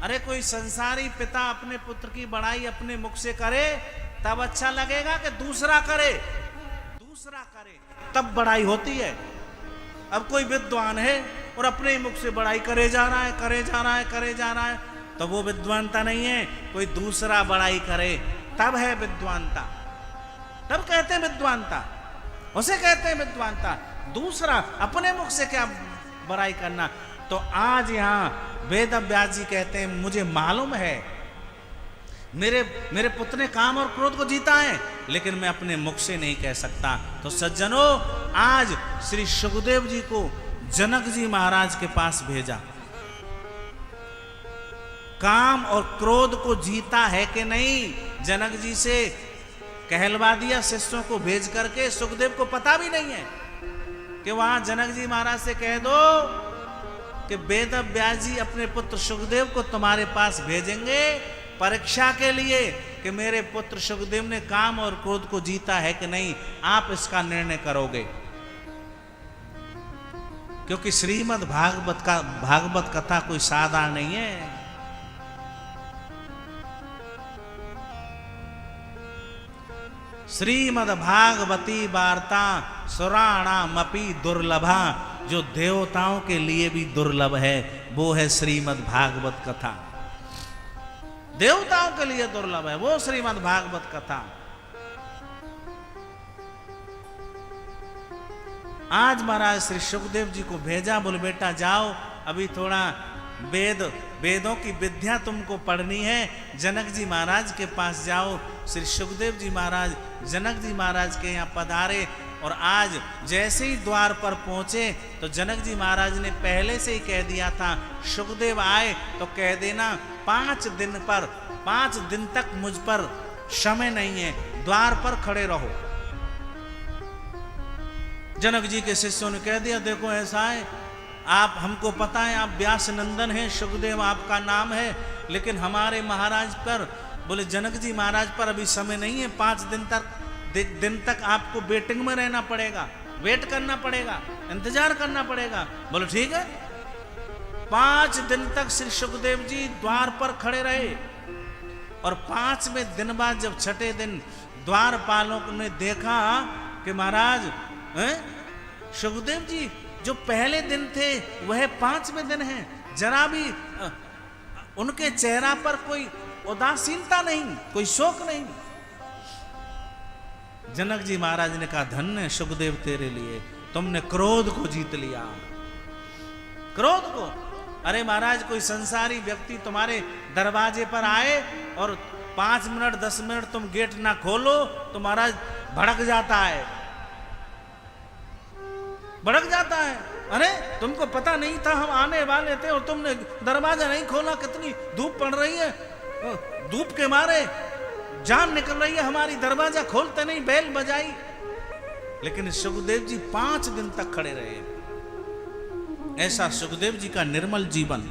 अरे कोई संसारी पिता अपने पुत्र की बड़ाई अपने मुख से करे तब अच्छा लगेगा कि दूसरा करे तब बड़ाई होती है। अब कोई विद्वान है और अपने ही मुख से बड़ाई करे जा रहा है तो वो विद्वानता नहीं है। कोई दूसरा बड़ाई करे तब है विद्वानता, तब कहते हैं विद्वानता, उसे कहते हैं विद्वानता। दूसरा अपने मुख से क्या बड़ाई करना। तो आज यहां वेद व्यास जी कहते हैं मुझे मालूम है मेरे पुत्र ने काम और क्रोध को जीता है, लेकिन मैं अपने मुख से नहीं कह सकता। तो सज्जनों, आज श्री सुखदेव जी को जनक जी महाराज के पास भेजा, काम और क्रोध को जीता है कि नहीं जनक जी से कहलवा दिया शिष्यों को भेज करके। सुखदेव को पता भी नहीं है कि वहां जनक जी महाराज से कह दो कि वेद व्यास जी अपने पुत्र सुखदेव को तुम्हारे पास भेजेंगे परीक्षा के लिए कि मेरे पुत्र सुखदेव ने काम और क्रोध को जीता है कि नहीं, आप इसका निर्णय करोगे। क्योंकि श्रीमद् भागवत कथा कोई साधारण नहीं है। श्रीमद् भागवती वार्ता सुराणामपि दुर्लभा, जो देवताओं के लिए भी दुर्लभ है वो है श्रीमद् भागवत कथा। देवताओं के लिए दुर्लभ है वो श्रीमद् भागवत कथा। आज महाराज श्री सुखदेव जी को भेजा, बोले बेटा जाओ अभी थोड़ा वेदों की विद्या तुमको पढ़नी है, जनक जी महाराज के पास जाओ। श्री सुखदेव जी महाराज जनक जी महाराज के यहाँ पधारे और आज जैसे ही द्वार पर पहुंचे तो जनक जी महाराज ने पहले से ही कह दिया था सुखदेव आए तो कह देना 5 दिन तक मुझ पर समय नहीं है, द्वार पर खड़े रहो। जनक जी के शिष्यों ने कह दिया देखो ऐसा है, आप हमको पता है आप व्यास नंदन हैं, सुखदेव आपका नाम है, लेकिन हमारे महाराज पर बोले जनक जी महाराज पर अभी समय नहीं है, 5 दिन तक आपको वेटिंग में रहना पड़ेगा, वेट करना पड़ेगा, इंतजार करना पड़ेगा। बोले ठीक है। 5 दिन तक श्री सुखदेव जी द्वार पर खड़े रहे और 5वें दिन बाद जब 6ठे दिन द्वारपालों ने देखा कि महाराज सुखदेव जी जो पहले दिन थे वह 5वें दिन है, जरा भी उनके चेहरा पर कोई उदासीनता नहीं, कोई शोक नहीं। जनक जी महाराज ने कहा धन्य सुखदेव तेरे लिए, तुमने क्रोध को जीत लिया। क्रोध को, अरे महाराज कोई संसारी व्यक्ति तुम्हारे दरवाजे पर आए और 5 मिनट 10 मिनट तुम गेट ना खोलो तो महाराज भड़क जाता है, भड़क जाता है। अरे तुमको पता नहीं था हम आने वाले थे और तुमने दरवाजा नहीं खोला, कितनी धूप पड़ रही है, धूप के मारे जान निकल रही है हमारी, दरवाजा खोलते नहीं, बेल बजाई। लेकिन सुखदेव जी 5 दिन तक खड़े रहे। ऐसा सुखदेव जी का निर्मल जीवन।